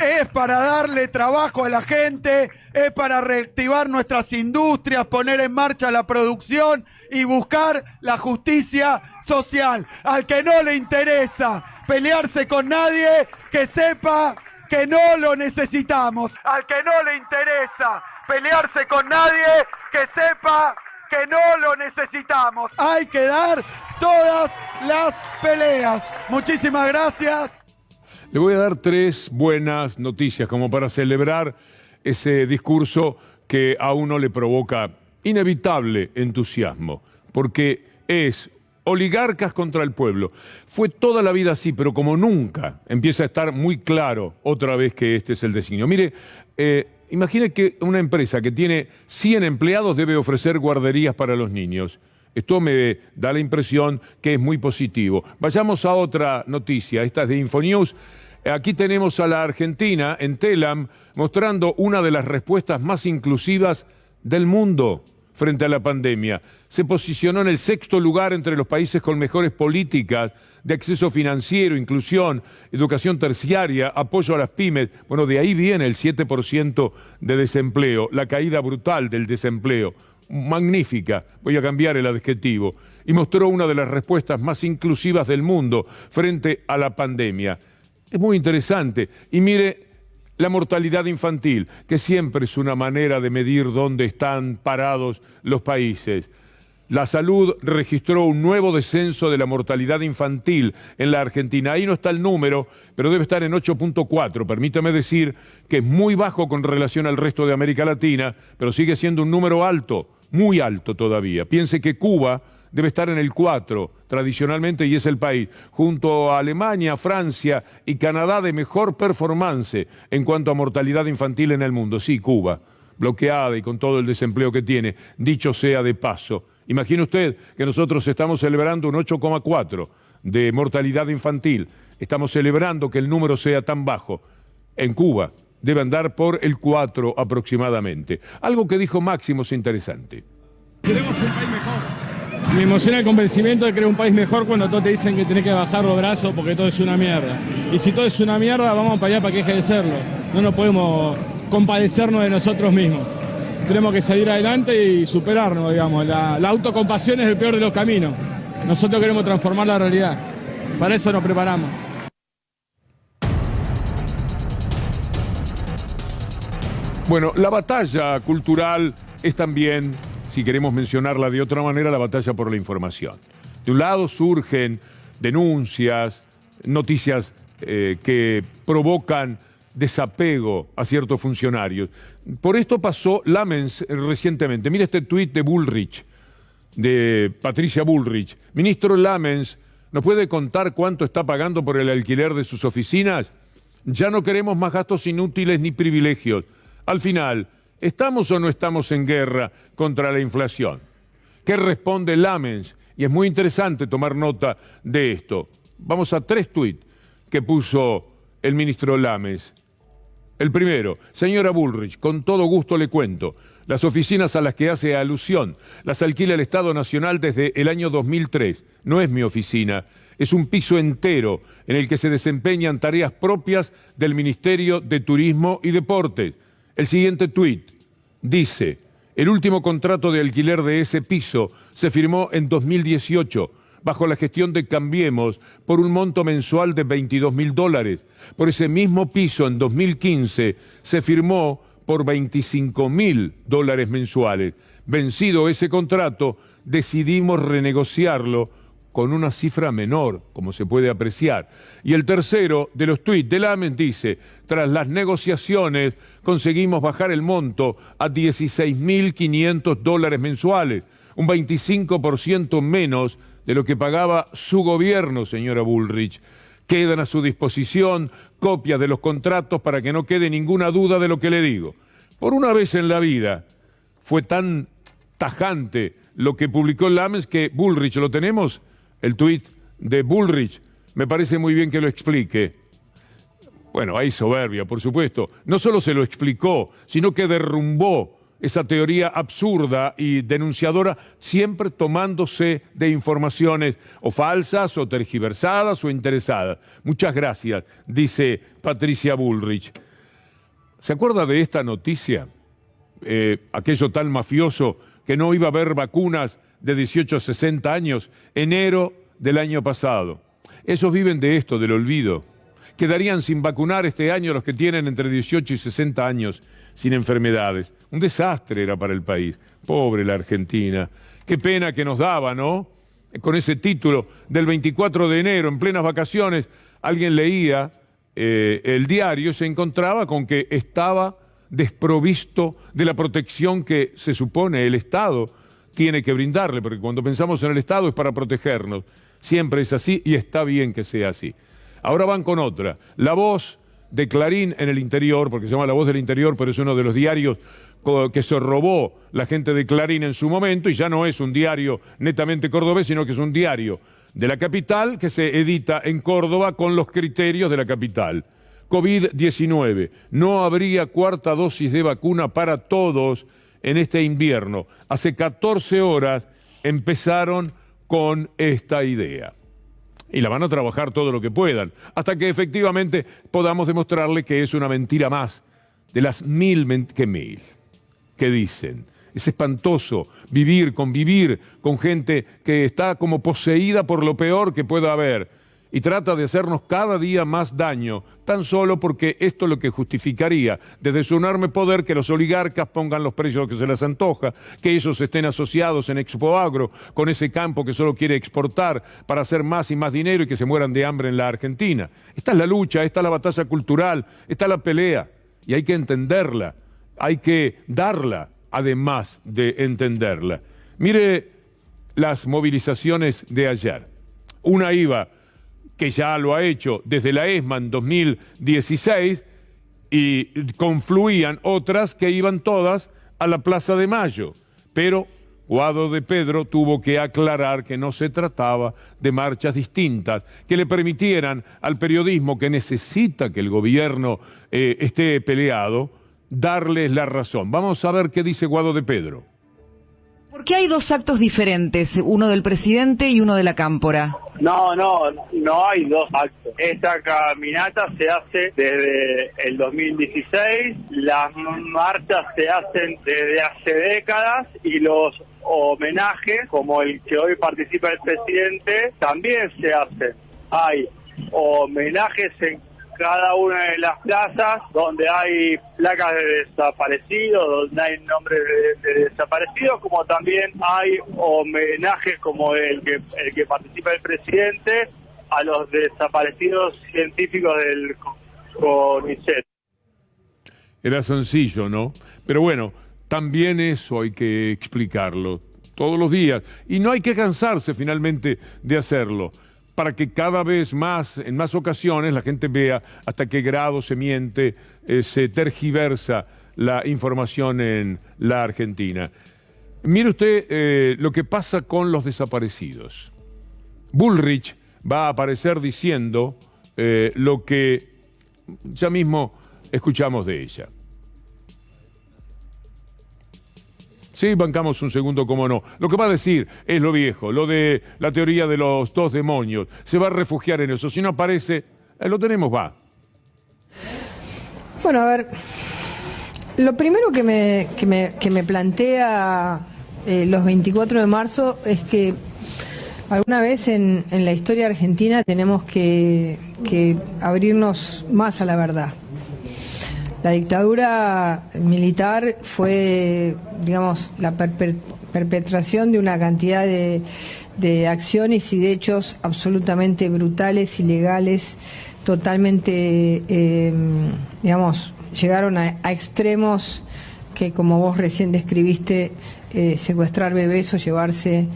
Es para darle trabajo a la gente, es para reactivar nuestras industrias, poner en marcha la producción y buscar la justicia social. Al que no le interesa pelearse con nadie, que sepa que no lo necesitamos. Al que no le interesa pelearse con nadie, que sepa que no lo necesitamos. Hay que dar todas las peleas. Muchísimas gracias. Le voy a dar 3 buenas noticias como para celebrar ese discurso que a uno le provoca inevitable entusiasmo, porque es oligarcas contra el pueblo. Fue toda la vida así, pero como nunca empieza a estar muy claro otra vez que este es el designio. Mire, imagine que una empresa que tiene 100 empleados debe ofrecer guarderías para los niños. Esto me da la impresión que es muy positivo. Vayamos a otra noticia, esta es de Infonews. Aquí tenemos a la Argentina en Telam mostrando una de las respuestas más inclusivas del mundo frente a la pandemia. Se posicionó en el 6º lugar entre los países con mejores políticas de acceso financiero, inclusión, educación terciaria, apoyo a las pymes. Bueno, de ahí viene el 7% de desempleo, la caída brutal del desempleo. Magnífica, voy a cambiar el adjetivo, y mostró una de las respuestas más inclusivas del mundo frente a la pandemia. Es muy interesante. Y mire, la mortalidad infantil, que siempre es una manera de medir dónde están parados los países. La salud registró un nuevo descenso de la mortalidad infantil en la Argentina. Ahí no está el número, pero debe estar en 8.4. Permítame decir que es muy bajo con relación al resto de América Latina, pero sigue siendo un número alto, muy alto todavía. Piense que Cuba debe estar en el 4 tradicionalmente y es el país, junto a Alemania, Francia y Canadá, de mejor performance en cuanto a mortalidad infantil en el mundo. Sí, Cuba, bloqueada y con todo el desempleo que tiene, dicho sea de paso. Imagine usted que nosotros estamos celebrando un 8,4 de mortalidad infantil. Estamos celebrando que el número sea tan bajo. En Cuba debe andar por el 4 aproximadamente. Algo que dijo Máximo es interesante. Queremos un país mejor. Me emociona el convencimiento de querer un país mejor cuando todos te dicen que tenés que bajar los brazos porque todo es una mierda. Y si todo es una mierda, vamos para allá para que deje de serlo. No nos podemos compadecernos de nosotros mismos. Tenemos que salir adelante y superarnos, digamos. La autocompasión es el peor de los caminos. Nosotros queremos transformar la realidad. Para eso nos preparamos. Bueno, la batalla cultural es también, si queremos mencionarla de otra manera, la batalla por la información. De un lado surgen denuncias, noticias que provocan desapego a ciertos funcionarios. Por esto pasó Lamens recientemente. Mira este tuit de Bullrich, de Patricia Bullrich. Ministro Lamens, ¿nos puede contar cuánto está pagando por el alquiler de sus oficinas? Ya no queremos más gastos inútiles ni privilegios. Al final, ¿estamos o no estamos en guerra contra la inflación? ¿Qué responde Lamens? Y es muy interesante tomar nota de esto. Vamos a 3 tuits que puso el ministro Lamens. El primero, señora Bullrich, con todo gusto le cuento. Las oficinas a las que hace alusión las alquila el Estado Nacional desde el año 2003. No es mi oficina, es un piso entero en el que se desempeñan tareas propias del Ministerio de Turismo y Deportes. El siguiente tuit dice, el último contrato de alquiler de ese piso se firmó en 2018 bajo la gestión de Cambiemos por un monto mensual de $22.000. Por ese mismo piso en 2015 se firmó por $25.000 mensuales. Vencido ese contrato, decidimos renegociarlo con una cifra menor, como se puede apreciar. Y el tercero de los tuits de Lamens dice, tras las negociaciones conseguimos bajar el monto a $16.500 mensuales, un 25% menos de lo que pagaba su gobierno, señora Bullrich. Quedan a su disposición copias de los contratos para que no quede ninguna duda de lo que le digo. Por una vez en la vida fue tan tajante lo que publicó Lamens que Bullrich, ¿lo tenemos? El tuit de Bullrich, me parece muy bien que lo explique. Bueno, hay soberbia, por supuesto. No solo se lo explicó, sino que derrumbó esa teoría absurda y denunciadora, siempre tomándose de informaciones o falsas, o tergiversadas, o interesadas. Muchas gracias, dice Patricia Bullrich. ¿Se acuerda de esta noticia? Aquello tan mafioso que no iba a haber vacunas de 18 a 60 años, enero del año pasado. Esos viven de esto, del olvido. Quedarían sin vacunar este año los que tienen entre 18 y 60 años sin enfermedades. Un desastre era para el país. Pobre la Argentina. Qué pena que nos daba, ¿no? Con ese título del 24 de enero, en plenas vacaciones, alguien leía el diario, se encontraba con que estaba desprovisto de la protección que se supone el Estado tiene que brindarle, porque cuando pensamos en el Estado es para protegernos. Siempre es así y está bien que sea así. Ahora van con otra. La Voz de Clarín en el Interior, porque se llama La Voz del Interior, pero es uno de los diarios que se robó la gente de Clarín en su momento, y ya no es un diario netamente cordobés, sino que es un diario de la capital que se edita en Córdoba con los criterios de la capital. COVID-19. No habría cuarta dosis de vacuna para todos en este invierno. Hace 14 horas empezaron con esta idea. Y la van a trabajar todo lo que puedan, hasta que efectivamente podamos demostrarle que es una mentira más de las mil que dicen. Es espantoso convivir con gente que está como poseída por lo peor que pueda haber y trata de hacernos cada día más daño, tan solo porque esto es lo que justificaría desde su enorme poder que los oligarcas pongan los precios que se les antoja, que ellos estén asociados en Expoagro con ese campo que solo quiere exportar para hacer más y más dinero y que se mueran de hambre en la Argentina. Esta es la lucha, esta es la batalla cultural, esta es la pelea y hay que entenderla, hay que darla además de entenderla. Mire las movilizaciones de ayer. Una iba, que ya lo ha hecho desde la ESMA en 2016, y confluían otras que iban todas a la Plaza de Mayo, pero Guado de Pedro tuvo que aclarar que no se trataba de marchas distintas, que le permitieran al periodismo que necesita que el gobierno esté peleado, darles la razón. Vamos a ver qué dice Guado de Pedro. ¿Por qué hay dos actos diferentes, uno del presidente y uno de la Cámpora? No hay dos actos. Esta caminata se hace desde el 2016, las marchas se hacen desde hace décadas y los homenajes, como el que hoy participa el presidente, también se hacen. Hay homenajes en cada una de las plazas donde hay placas de desaparecidos, donde hay nombres de desaparecidos, como también hay homenajes como el que participa el presidente a los desaparecidos científicos del CONICET. Era sencillo, ¿no? Pero bueno, también eso hay que explicarlo todos los días y no hay que cansarse finalmente de hacerlo, para que cada vez más, en más ocasiones, la gente vea hasta qué grado se miente, se tergiversa la información en la Argentina. Mire usted lo que pasa con los desaparecidos. Bullrich va a aparecer diciendo lo que ya mismo escuchamos de ella. Sí, bancamos un segundo, cómo no. Lo que va a decir es lo viejo, lo de la teoría de los dos demonios. Se va a refugiar en eso. Si no aparece, lo tenemos, va. Bueno, a ver, lo primero que me plantea los 24 de marzo es que alguna vez en la historia argentina tenemos que abrirnos más a la verdad. La dictadura militar fue, digamos, la perpetración de una cantidad de acciones y de hechos absolutamente brutales, ilegales, totalmente, digamos, llegaron a extremos que, como vos recién describiste, secuestrar bebés o llevarse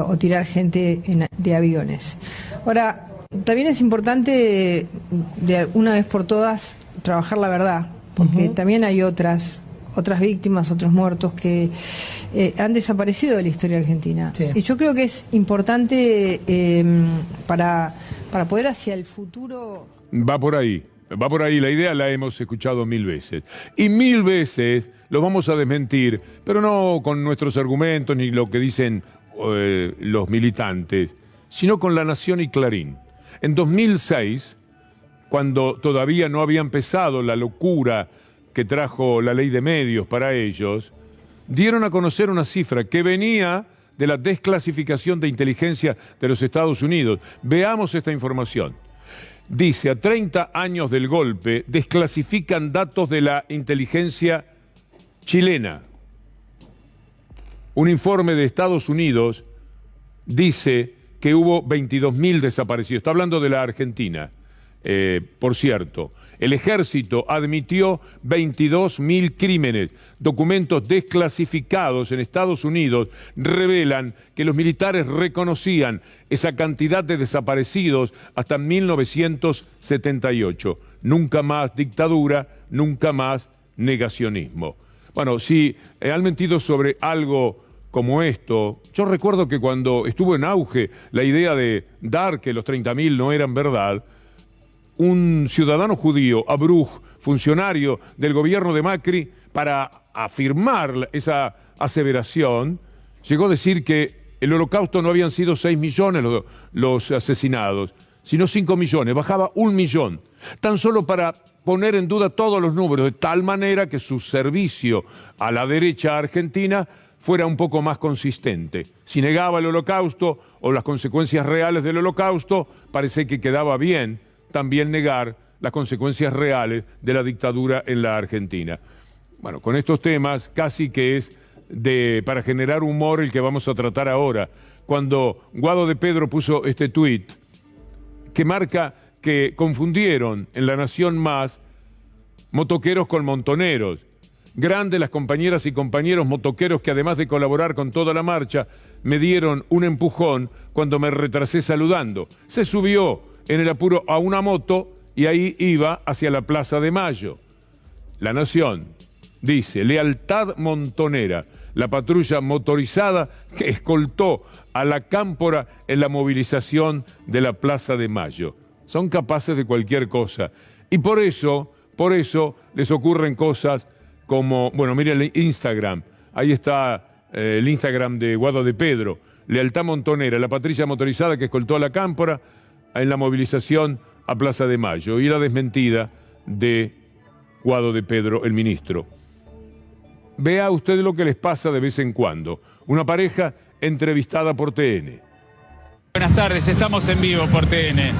o tirar gente de aviones. Ahora, también es importante, de una vez por todas, trabajar la verdad, porque también hay otras víctimas, otros muertos que han desaparecido de la historia argentina. Sí. Y yo creo que es importante para poder hacia el futuro... Va por ahí, la idea la hemos escuchado 1000 veces. Y 1000 veces lo vamos a desmentir, pero no con nuestros argumentos ni lo que dicen los militantes, sino con La Nación y Clarín. En 2006... cuando todavía no había empezado la locura que trajo la ley de medios para ellos, dieron a conocer una cifra que venía de la desclasificación de inteligencia de los Estados Unidos. Veamos esta información. Dice, a 30 años del golpe, desclasifican datos de la inteligencia chilena. Un informe de Estados Unidos dice que hubo 22.000 desaparecidos. Está hablando de la Argentina. Por cierto, el ejército admitió 22.000 crímenes. Documentos desclasificados en Estados Unidos revelan que los militares reconocían esa cantidad de desaparecidos hasta 1978. Nunca más dictadura, nunca más negacionismo. Bueno, si han mentido sobre algo como esto, yo recuerdo que cuando estuvo en auge la idea de dar que los 30.000 no eran verdad, un ciudadano judío, Abruj, funcionario del gobierno de Macri, para afirmar esa aseveración, llegó a decir que el holocausto no habían sido 6 millones los asesinados, sino 5 millones, bajaba 1 millón, tan solo para poner en duda todos los números, de tal manera que su servicio a la derecha argentina fuera un poco más consistente. Si negaba el holocausto o las consecuencias reales del holocausto, parece que quedaba bien también negar las consecuencias reales de la dictadura en la Argentina. Bueno, con estos temas casi que es para generar humor el que vamos a tratar ahora. Cuando Guado de Pedro puso este tuit que marca que confundieron en La Nación Más motoqueros con montoneros. Grandes las compañeras y compañeros motoqueros que, además de colaborar con toda la marcha, me dieron un empujón cuando me retrasé saludando. Se subió en el apuro a una moto y ahí iba hacia la Plaza de Mayo. La Nación dice, lealtad montonera. la patrulla motorizada que escoltó a la Cámpora en la movilización de la Plaza de Mayo. Son capaces de cualquier cosa. Y por eso les ocurren cosas como, bueno, miren el Instagram. Ahí está el Instagram de Guado de Pedro. Lealtad montonera, la patrulla motorizada que escoltó a la Cámpora en la movilización a Plaza de Mayo. Y la desmentida de Guado de Pedro, el ministro. Vea usted lo que les pasa de vez en cuando. Una pareja entrevistada por TN. Buenas tardes, estamos en vivo por TN.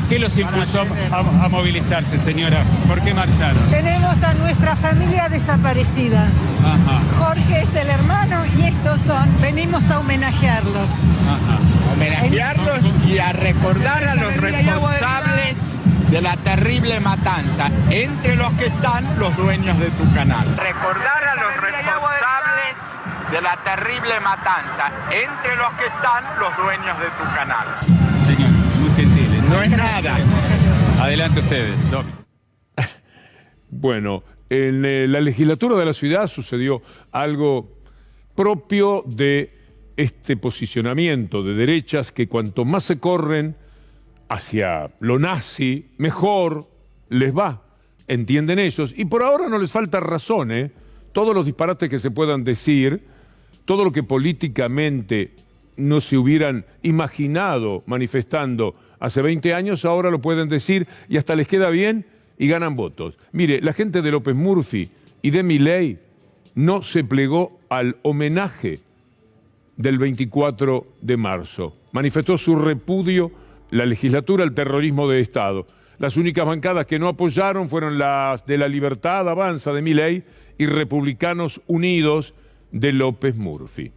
¿Qué los impulsó a movilizarse, señora? ¿Por qué marcharon? Tenemos a nuestra familia desaparecida. Ajá. Jorge es el hermano y estos venimos a homenajearlo. Ajá. Homenajearlos y a recordar a los responsables de la terrible matanza, entre los que están los dueños de tu canal. Recordar a los responsables de la terrible matanza, entre los que están los dueños de tu canal. Señor, muy gentiles. No es nada. Adelante ustedes, Domi. Bueno, en la legislatura de la ciudad sucedió algo propio de este posicionamiento de derechas que cuanto más se corren hacia lo nazi, mejor les va, entienden ellos. Y por ahora no les falta razón, ¿eh? Todos los disparates que se puedan decir, todo lo que políticamente no se hubieran imaginado manifestando hace 20 años, ahora lo pueden decir y hasta les queda bien y ganan votos. Mire, la gente de López Murphy y de Milei no se plegó al homenaje del 24 de marzo. Manifestó su repudio la legislatura al terrorismo de Estado. Las únicas bancadas que no apoyaron fueron las de la Libertad Avanza de Milei y Republicanos Unidos de López Murphy.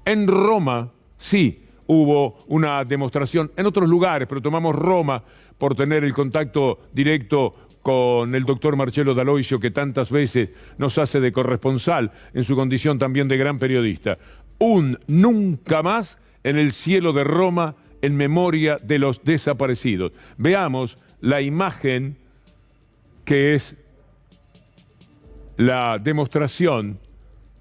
En Roma, sí, hubo una demostración en otros lugares, pero tomamos Roma por tener el contacto directo con el doctor Marcelo D'Aloisio, que tantas veces nos hace de corresponsal en su condición también de gran periodista. Un nunca más en el cielo de Roma en memoria de los desaparecidos. Veamos la imagen que es la demostración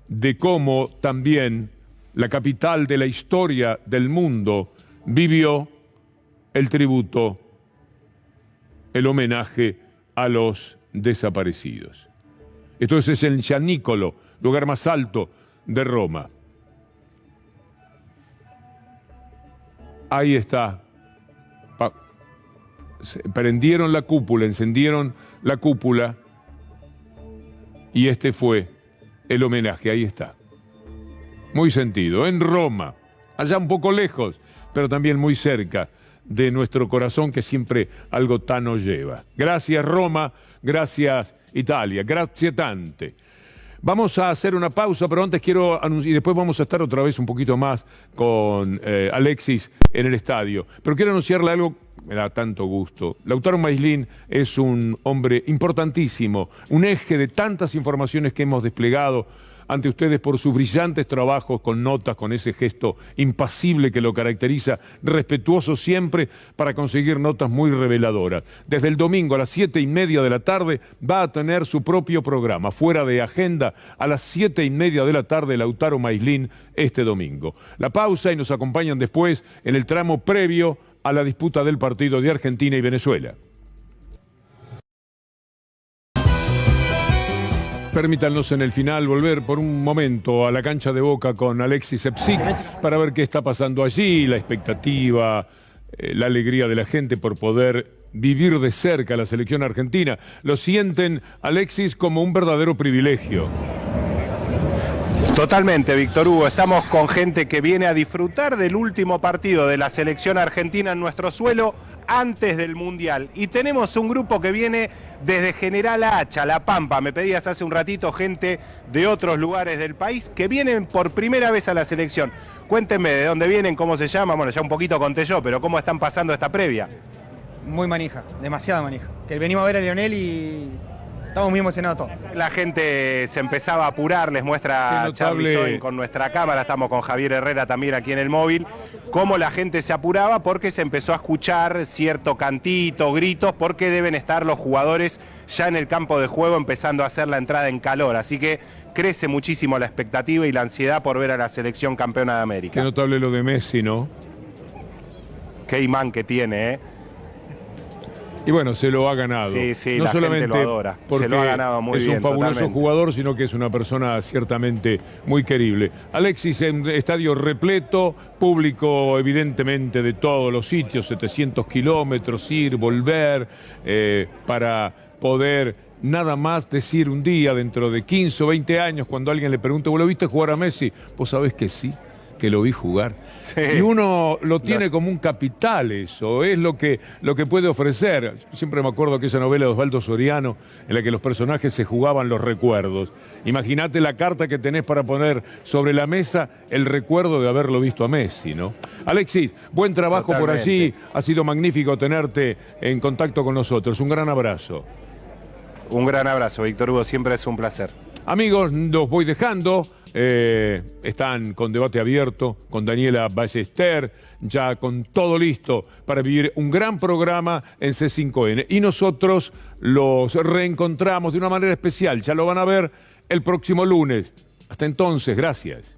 de cómo también la capital de la historia del mundo vivió el tributo, el homenaje a los desaparecidos. Esto es el San Nicolo, lugar más alto de Roma. Ahí está. Prendieron la cúpula, encendieron la cúpula y este fue el homenaje. Ahí está. Muy sentido. En Roma, allá un poco lejos, pero también muy cerca de nuestro corazón que siempre algo tan nos lleva. Gracias Roma, gracias Italia, grazie tante. Vamos a hacer una pausa, pero antes quiero anunciar, y después vamos a estar otra vez un poquito más con Alexis en el estadio. Pero quiero anunciarle algo, me da tanto gusto. Lautaro Maislin es un hombre importantísimo, un eje de tantas informaciones que hemos desplegado ante ustedes por sus brillantes trabajos con notas, con ese gesto impasible que lo caracteriza, respetuoso siempre para conseguir notas muy reveladoras. Desde el domingo a las 7:30 de la tarde va a tener su propio programa, Fuera de Agenda, a las 7:30 de la tarde, Lautaro Maislin este domingo. La pausa y nos acompañan después en el tramo previo a la disputa del partido de Argentina y Venezuela. Permítanos en el final volver por un momento a la cancha de Boca con Alexis Epsic para ver qué está pasando allí, la expectativa, la alegría de la gente por poder vivir de cerca la selección argentina. Lo sienten, Alexis, como un verdadero privilegio. Totalmente, Víctor Hugo. Estamos con gente que viene a disfrutar del último partido de la selección argentina en nuestro suelo antes del Mundial. Y tenemos un grupo que viene desde General Hacha, La Pampa. Me pedías hace un ratito gente de otros lugares del país que vienen por primera vez a la selección. Cuéntenme de dónde vienen, cómo se llama. Bueno, ya un poquito conté yo, pero cómo están pasando esta previa. Muy manija, demasiada manija. Que venimos a ver a Lionel y estamos muy emocionados todos. La gente se empezaba a apurar, les muestra Charly Soin con nuestra cámara, estamos con Javier Herrera también aquí en el móvil, cómo la gente se apuraba porque se empezó a escuchar cierto cantito, gritos, porque deben estar los jugadores ya en el campo de juego empezando a hacer la entrada en calor, así que crece muchísimo la expectativa y la ansiedad por ver a la selección campeona de América. Qué notable lo de Messi, ¿no? Qué imán que tiene, ¿eh? Y bueno, se lo ha ganado. Sí, sí, no la solamente gente lo adora. porque Se lo ha ganado muy bien, es un fabuloso totalmente. jugador, sino que es una persona ciertamente muy querible. Alexis, en estadio repleto, público evidentemente de todos los sitios, 700 kilómetros, ir, volver, para poder nada más decir un día, dentro de 15 o 20 años, cuando alguien le pregunte, ¿vos lo viste jugar a Messi? Vos sabés que sí, que lo vi jugar. Sí. Y uno lo tiene como un capital eso, es lo que puede ofrecer. Siempre me acuerdo que esa novela de Osvaldo Soriano, en la que los personajes se jugaban los recuerdos. Imagínate la carta que tenés para poner sobre la mesa el recuerdo de haberlo visto a Messi, ¿no? Alexis, buen trabajo por allí, ha sido magnífico tenerte en contacto con nosotros. Un gran abrazo. Un gran abrazo, Víctor Hugo, siempre es un placer. Amigos, los voy dejando. Están con debate abierto, con Daniela Ballester, ya con todo listo para vivir un gran programa en C5N. Y nosotros los reencontramos de una manera especial. Ya lo van a ver el próximo lunes. Hasta entonces, gracias.